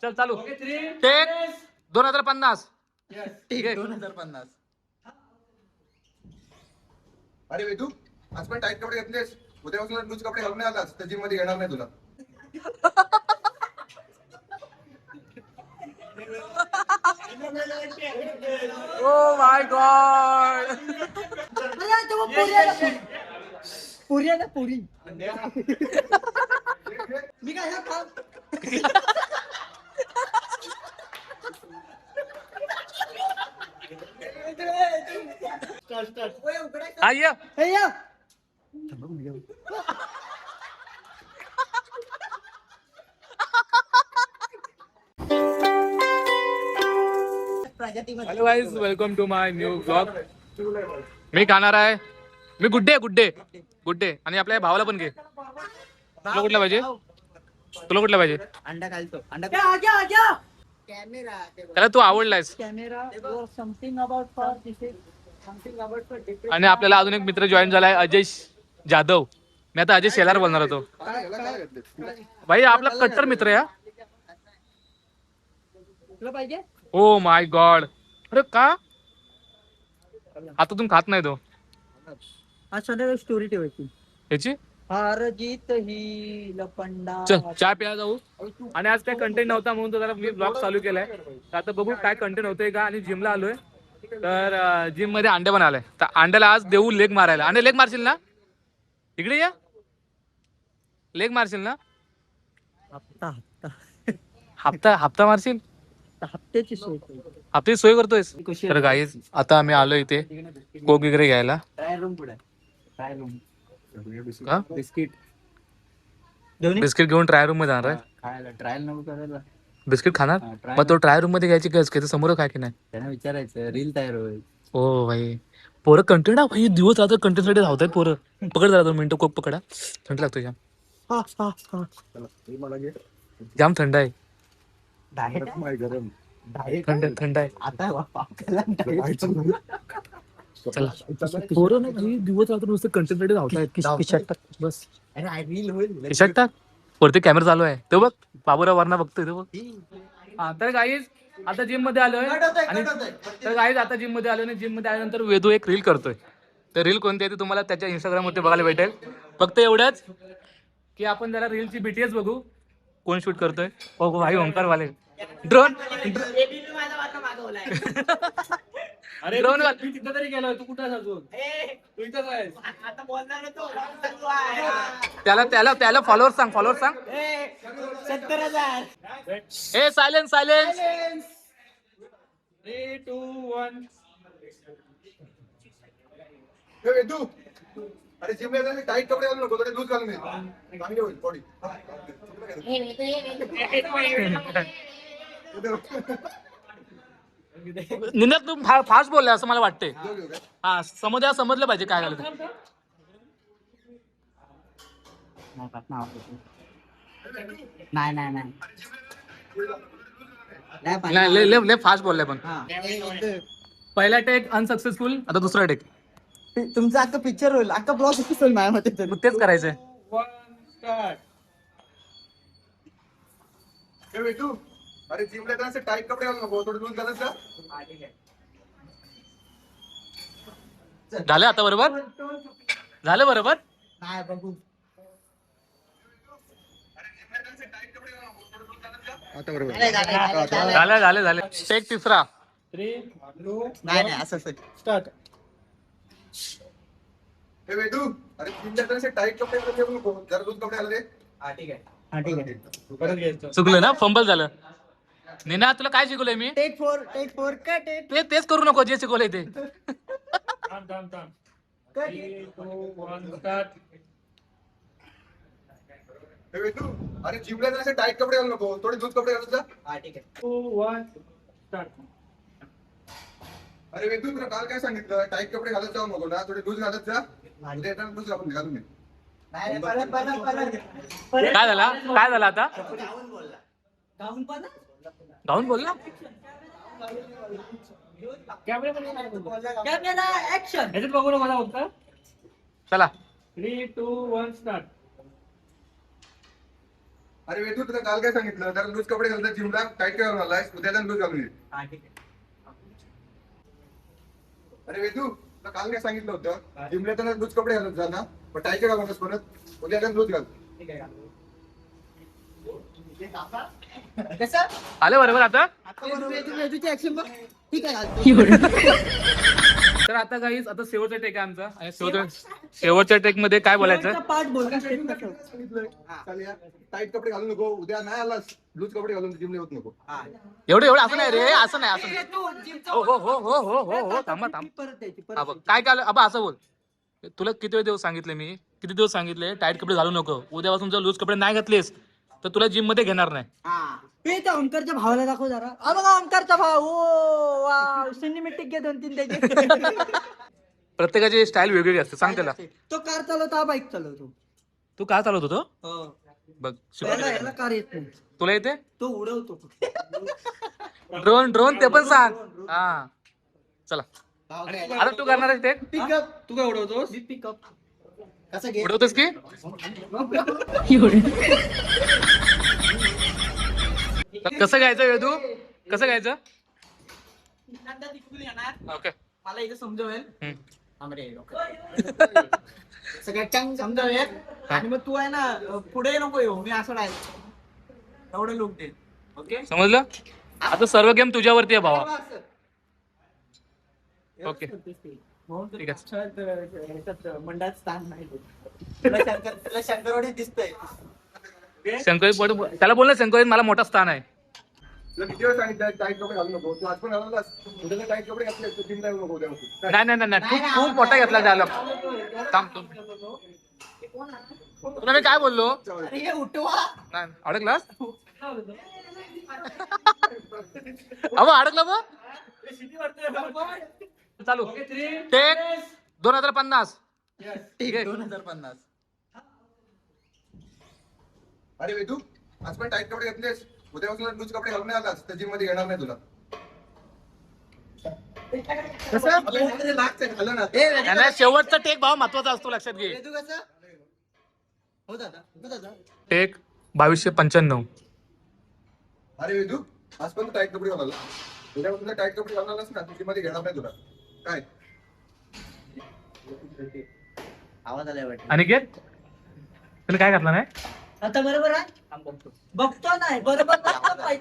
चल चालू. टेक 2050. ठीक आहे 2050. अरे वेदू, आज पण टाईट कपडे घेतलेस. उद्यापासून लूज कपडे घालून नाही आलास तर जिम मध्ये येणार नाही तुला. Oh my God. पुरी आहे ना पुरी. मी काय हा ये. Hello guys, welcome to my new blog. मी खाणार आहे. मी गुड्डे आणि आपल्या भावाला पण घे. तुला कुठला पाहिजे? अंडा खालतो. अंडा कॅमेरा. त्याला तू आवडलायस. कॅमेरा समथिंग अबाउट आणि आपल्याला अजून एक मित्र जॉईन झालाय, अजय जाधव. मी आता अजय शेलार बोलणार होतो. भाई आपला कट्टर मित्र आहे. तुला पाहिजे? Oh my God. अरे का आता तुम्ही खात नाही तो आज संध्याकाळी स्टोरी ठेवायची. ह्याची? हार जीत ही लपंडा. चल चहा प्या जाऊ. आणि आज काय कंटेंट नव्हता म्हणून तर मी ब्लॉग चालू केलाय. तर आता बघू काय कंटेंट होतंय का. आणि जिमला आलोय तर जिम मध्ये अंडे पण आलाय. तर अंड्याला आज देऊ लेग मारायला. अंडे लेग मारशील ना? इकडे या. लेग मारशील ना? हप्ता मारशील? हप्त्याची सोय. हप्त्याची सोय करतोयस? तर गाईज आता आम्ही आलो इथे कोक वगैरे घ्यायला. ट्रायल रूम पुढे. Trial room. का? बिस्किट बिस्किट घेऊन ट्राय रूम मध्ये जाणार आहे. खायला ट्रायल नको करायला. बिस्किट खाणार? मग तो ट्राय रूम मध्ये घ्यायची काय समोर काय की नाही? त्यांना विचारायचं रील तयार होईल. ओ भाई पोरं कंटेंट भाई दिवस रात्र कंटेंट साठी धावतायत पोरं. पकड जरा 2 मिनिटं कोक पकडा. थंड लागतो जाम. जाम थंड आहे. थंड आहे. चला पोरं ना भाई दिवस रात्र नुसतं कंटेंट साठी धावतायत. बस रील होईल. खिशात टाक. वरती कॅमेरा चालू आहे तो बघ. बाबूराव वरना बघतोय तो बघ. हा तर गाईज आता जिम मध्ये आलोय. आणि तर गाईज आता जिम मध्ये आलोय. आणि जिम मध्ये आल्यानंतर वेदू एक रील करतोय. तर रील कोणती आहे ते तुम्हाला त्याच्या इंस्टाग्राम वरती बघायला भेटेल. फक्त एवढंच की आपण जरा रीलची बीटीएस बघू. कोण शूट करतोय? ओ भाई ओंकार वाले ड्रोन. अरे ड्रोन मी तिथं तरी गेलोय. तू कुठं अजून? तू इथंच आहेस. आता बोलणार तो. त्याला फॉलोअर सांग. 70,000. ए सायलेन्स 3, 2, 1. हे वेदू, अरे जिम ला जायला टाईट कपडे घालू नको. थोडे लूज घालून ये. चांगली होईल बॉडी. निनाद तू फास्ट बोललाय असं मला वाटतंय. हा समजलं पाहिजे काय झालं ते. नाही लय फास्ट बोललाय पण. पहिला टेक अनसक्सेसफुल. आता दुसरा टेक. तुमचा अख्खा पिक्चर होईल. अख्खा ब्लॉग होईल माझ्या मते तर. तेच करायचंय. 1 स्टार्ट. हे वेदू, अरे जिम ला जायला टाईट कपडे घालू नको. थोडे लूज घालत जा. झालं आता बरोबर? झालं बरोबर? नाही बघू. आता बरोबर. झालं टेक तिसरा. 3, 2, नाही असं स्टार्ट. हे वेदू, अरे जिम ला जायला टाईट कपडे घालू नको. जरा लूज कपडे घालू दे. ठीक आहे. परत घ्यायचं. चुकलं ना? फंबल झालं. निना तुला काय शिकवलंय मी? टेक फोर कट तेच करू नको जे शिकवलंय ते. थांब. 3, 2, 1 स्टार्ट. हे वेदू, अरे जिम ला जायला टाईट कपडे घालू नको. थोडे लूज कपडे घालत जा. ठीक आहे. 2, 1 स्टार्ट. अरे वेदू, तुला काल काय सांगितलं? टाईट कपडे घालत जाऊ नको ना. थोडे लूज घालत जा. उद्या येताना लूज घालून घे. नाही परत काय झालं आता? गाऊन बोल ना. Camera action. ह्याच्यात बघू ना मला होतं. चला 3, 2, 1 स्टार्ट. अरे वेदू तुला काल काय सांगितलं, जरा लूज कपडे घालतात जिमला, टाईट काय घालून आलायस, उद्या लूज घालून ये. अरे वेदू तुला काल काय सांगितलं होतं, जिमला त्यांना लूज कपडे घालून जा ना, पण टाईट काय घालूनस परत, उद्या लूज घाल. कसं आलं बरोबर आता. वेदूची ऍक्शन बघ. ठीक आहे. तर आता काहीच आता शेवटचा टेक आहे आमचा आणि शेवटच्या टेक मध्ये काय बोलायचं. पार्ट बोल सांगितलंय चाल या, टाईट कपडे घालू नको, उद्या नाही आलास लूज कपडे घालून जिमला होत नको. एवढं एवढं असं नाही रे, असं नाही, असं नाही. हो हो हो हो हो हो हो थांबा थांब. परत द्यायची हा बघ काय काय आबा असं बोल. तुला किती वेळ दिवस सांगितले मी, किती दिवस सांगितले टाईट कपडे घालू नको, उद्यापासून जर लूज कपडे नाही घातलेस तर तुला जिम मध्ये घेणार नाही. त्या ओमकारच्या भावाला दाखव जरा. बघा ओमकारचा भाव. ओ वा सिनेमॅटिक घे 2-3 त्याचे. प्रत्येकाची स्टाईल वेगवेगळी असते, सांग त्याला. तो कार चालवतो, हा बाईक चालवतो. तू काय चालवत होतो हो. बघ याला कार येत नाही. तुला येते तो उडवतो. ड्रोन ते पण सांग. हा चला आता तू करणार आहे ते पिकअप. तू काय उडवतोस? मी पिकअप. कसं घे? उडवतोस की कसं घ्यायचं वेदू, कसं घ्यायचं. ओके मला इथं समजवेल. हम्म. सगळ्यात चांगलं समजावेल. आणि मग तू आहे ना पुढे नको येऊ, मी असं नाही एवढे लोक दे. ओके समजलं. आता सर्व गेम तुझ्यावरती आहे भावा. ओके ठीक आहे. मंडळात स्थान नाही. तुला शंकरवाडी दिसतंय. शंकरी त्याला बोल ना, शंकरी मला मोठा स्थान आहे. तुला किती वेळ सांगितलं टाईट कपडे घालू नको, तू आज पण घालूनलास, उद्या टाईट कपडे घातले तर जिमला येऊ नको उद्यापासून. नाही नाही नाही नाही, खूप खूप मोठा घेतला डायलॉग. थांब तू. तुला मी काय बोललो. अरे हे उठवा. नाही अडकलास. अबा अडकला बा. चालू टेक 2050. ठीक 2050. अरे वेदू आज पण टाईट कपडे घातलेस, उद्यापासून लूज कपडे घालून नाही आलास तर जिम मध्ये घेणार नाही तुला. झालं ना. नाही, शेवटचा टेक भाव महत्वाचा असतो, लक्षात घे. वेदू कसं हो दादा, हो दादा. टेक 2295. अरे वेदू आज पण तू टाईट कपडे घालून आला, उद्यापासून टाईट कपडे घालून आलास ना, तू जिम मध्ये घेणार नाही तुला. काय आवाज आलाय वाटतं. अनिकेत तुला काय घातला नाही. आता बरोबर आहे. बघतो नाही बरोबर नाही.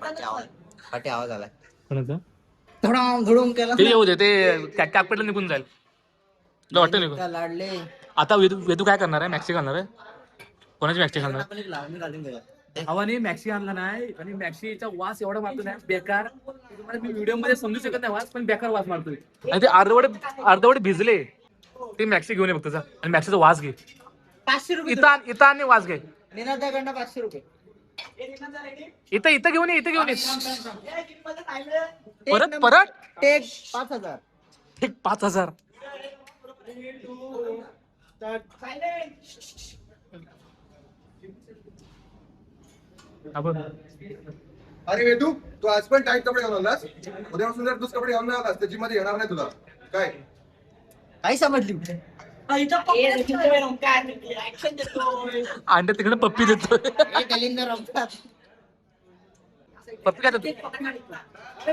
आवाज आलाय. कोणाचा धडाम धडूम केला. ते येऊ दे, ते कॅपला निघून जाईल. तुला वाटतं निघून. लाडले. आता वेदू वेदू काय करणार आहे, मॅक्सी घालणार आहे. कोणाची मॅक्सी घालणार. भावाने मॅक्सी आणला नाही आणि मॅक्सीचा वास एवढा मारतो ना बेकार. तुम्हाला मी व्हिडिओ मध्ये समजू शकत नाही वास, पण बेकार वास मारतोय. आणि ते अर्धवट भिजले. ते मॅक्सी घेऊन ये फक्त जा, आणि मॅक्सीचा वास घे. 500 रुपये. इथं आणि वास घे. निनादाकडनं 500 रुपये. इथं घेऊन ये, इथं घेऊन ये. परत टेक 5000. ठीक 5000. अरे वेदू तू आज पण टाईट कपडे घालून आलास, उद्यापासून जर लूज कपडे घालून आलास तर जिम मध्ये येणार नाही तुला. काय काही समजली. अंडे तिकडे पप्पी देतोय. पप्पी काय देतो.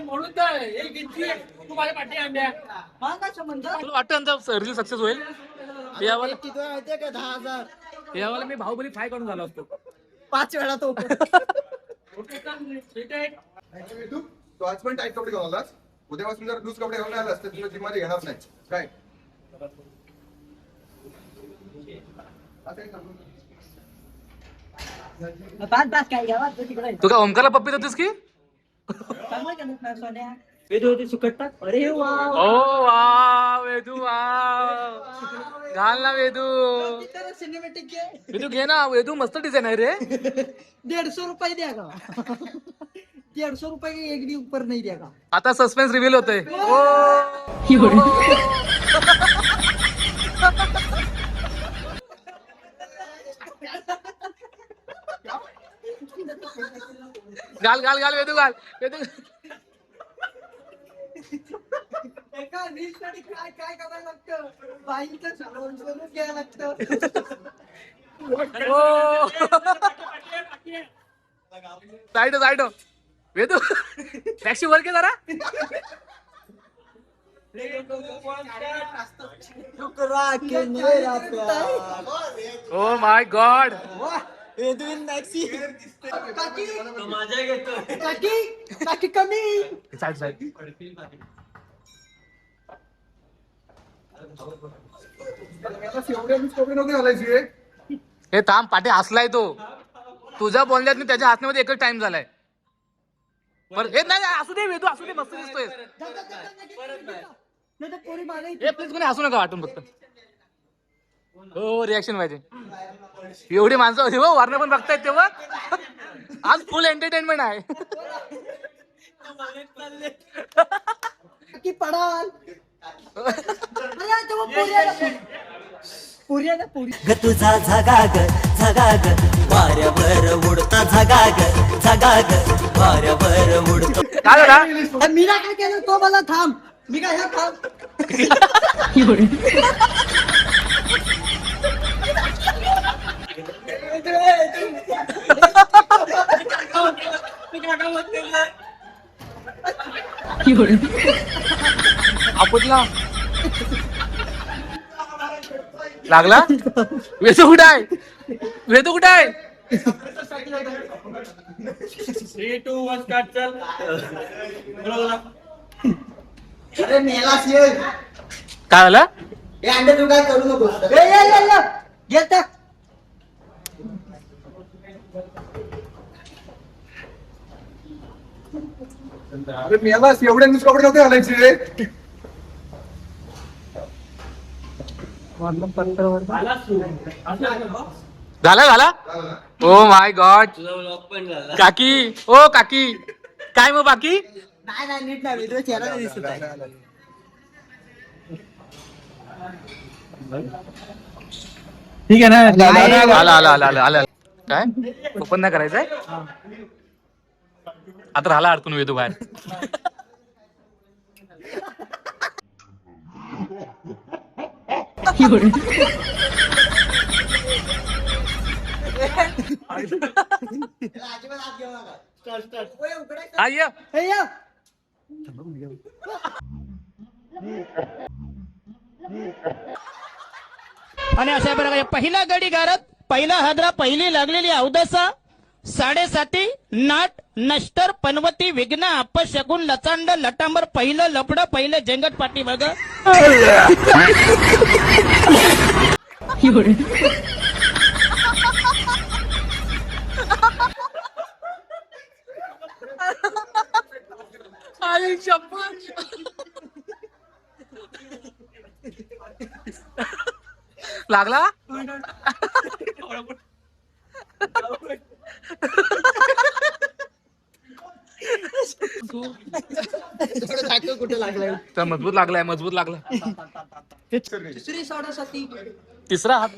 म्हणून तर हे घेतली तू माझ्या पाठी आणल्या. तुला वाटतं आमचा रील सक्सेस होईल. यावाला माहितीये का 10,000 यावाला मी बाहुबली फ्राय करून झालो असतो. 5 वेळा तो. अरे वेदू तू आज पण टाईट कपडे घालून आलास, उद्यापासून जर लूज कपडे घालून आलास तर तुला जिम मध्ये घेणार नाही. काय तू काय ओमकारला पप्पी देतोस की. अरे वा. ओ वा वेदू वा. घाल ना वेदू. सिनेमॅटिक वेदू घे ना. वेदू मस्त डिझाईन आहे रे. 150 रुपये द्या का. 150 रुपये एक भी ऊपर नहीं द्या का. आता सस्पेन्स रिव्हील होतोय. घाल घाल घाल वेदू घाल. वेदू एका रीलसाठी काय काय करायला लागतं. बाईचं सोडून घ्यायला लागतं. साईड वेदू टॅक्सी वर के जरा. Oh my God. काकी कमी. साईड एवढे वीस कपडे नव्हते घालायचे. हे थांब पाठी हसलाय तो. तुझ्या बोलण्यात त्याच्या हसण्यामध्ये एकच टाइम झालाय. पण हे नाही असू दे वेदू असू दे मस्त दिसतोय. नाही तर पोरी मागे हे प्लीज कोणी हसू नका वाटून फक्त. हो रिॲक्शन पाहिजे. एवढी माणसं होती हो वरनं पण बघतायत तेव्हा. आज फुल एंटरटेनमेंट आहे. की पडाल पुरी ग तुझा झगाग झगाग वाऱ्यावर उडता झगाग झगाग वाऱ्यावर उडतो. काय झाला. मी ना काय केलं तो मला थांब. मी काय ह्या थांब. आपटला लागला. वेदू कुठे आहे. वेदू कुठे आहे. अरे मेलास ये. काय झालं. हे अंडे तू काय करू नको. घेत अरे मेलास एवढे वीस कपडे नव्हते घालायचे. झाला. Oh my God. काकी ओ काकी काय मग बाकी. नाही नीट नाही वेगळं चेहरा नाही दिसत आहे. ठीक आहे ना. आला काय ओपन नाही करायचंय. आता राहिला अडकून वेदू बाहेर. हा ये. हे या. आणि अशा प्रकारे पहिला गडी गारत पहिला हादरा पहिली लागलेली अवदसा 7.5 नाट नष्टर पनवती विघ्न अपशगुन लचांड लटांबर पहिलं लपड पहिलं जंगट पाठी बघ. लागला. कुठे लागलाय. तर मजबूत लागलाय. तिसरी 7.5. तिसरा हात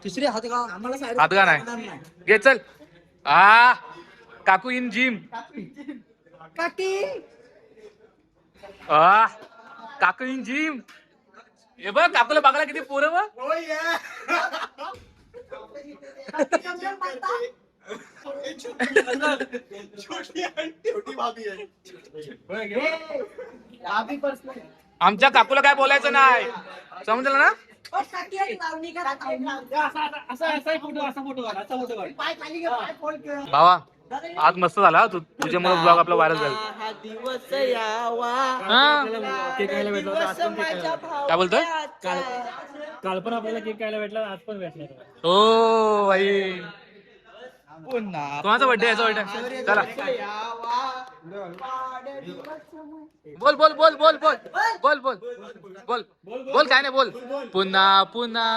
तिसरी हात का आम्हाला हातगा नाही. घे चल. आ काकू इन जिम. काकी काकू इन जिम. हे बघ काकूला बघायला किती पोरं बघ. आमच्या काकूला काय बोलायचं नाही समजलं ना. भावा आज मस्त झाला तुझ्यामुळे ब्लॉग आपला व्हायरल झाला. काय बोलतोय. काल पण आपल्याला केक खायला भेटला आज पण भेटला. हो भाई कोणाचा बर्थडे याचा बर्थडे. चला बोल बोल बोल बोल बोल बोल बोल बोल बोल काय नाही बोल. पुन्हा पुन्हा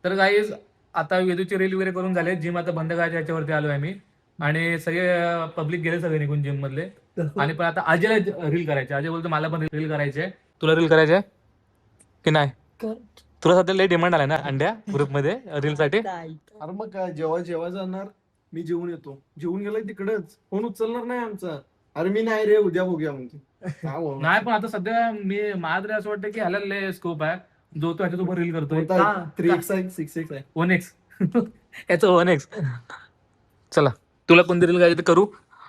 तर गाईज आता वेदूची रील वगैरे करून झाले. जिम आता बंद करायच्या याच्यावरती आलोय आम्ही. आणि सगळे पब्लिक गेले सगळे निघून जिम मधले. आणि पण आता अजयला रील करायचे. अजय बोलतो मला पण रील करायचे. तुला रील करायचे की नाही. तुला सध्या लय डिमांड आलाय ना अंड्या ग्रुपमध्ये रील साठी. अरे मग काय जेव्हा जाणार मी जेवून येतो, जेवून गेलाय तिकडच फोन उचलणार नाही आमचा. अरे मी नाही रे, उद्या बघूया म्हणते. काय बोलणार? नाही पण आता सध्या मला तरी असं वाटतं की ह्याला लय स्कोप आहे, जो तो ह्याच्यासोबत रील करतोय. होता 3x आहे 6x आहे. 1x याचं 1x. चला तुला कोणती रील करायची तर करू.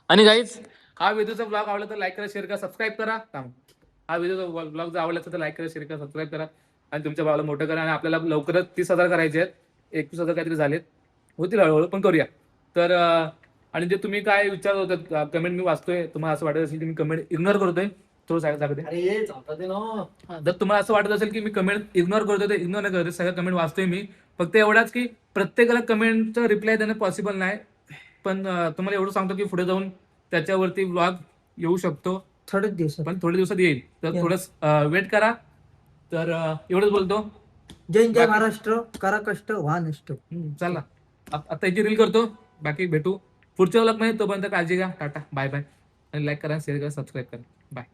आणि गाईज हा व्हिडिओचा ब्लॉग आवडला तर लाईक करा, शेअर करा, सबस्क्राईब करा. हा व्हिडिओचा ब्लॉग जर आवडला तर लाईक करा, शेअर करा, सबस्क्राईब करा आणि तुमच्या भावाला मोठं करा. आणि आपल्याला लवकरच 30,000 करायचे आहेत. 21,000 काहीतरी झालेत, होतील हळूहळू पण करूया. तर आणि जे तुम्ही काय विचारत होतात कमेंट मी वाचतोय, तुम्हाला असं वाटत असेल की मी कमेंट इग्नोर करतोय थोडं सांगते. अरे चालता ते ना. जर तुम्हाला असं वाटत असेल की मी कमेंट इग्नोर करतोय तर इग्नोर नाही करतोय, सगळ्या कमेंट वाचतोय मी. फक्त एवढाच की प्रत्येकाला कमेंटचा रिप्लाय देणं पॉसिबल नाही. पण तुम्हाला एवढं सांगतो की पुढे जाऊन त्याच्यावरती ब्लॉग येऊ शकतो, थोडेच दिवस. पण थोड्या दिवसात येईल. तर थोडंच वेट करा. तर एवढंच बोलतो. जय महाराष्ट्र, करा कष्ट व्हा नष्ट. चला आता याची रील करतो, बाकी भेटू पुढच्या व्लॉग मध्ये. तोपर्यंत काळजी घ्या. Tata bye bye. आणि लाईक करा, शेअर करा, सबस्क्राईब करा. बाय.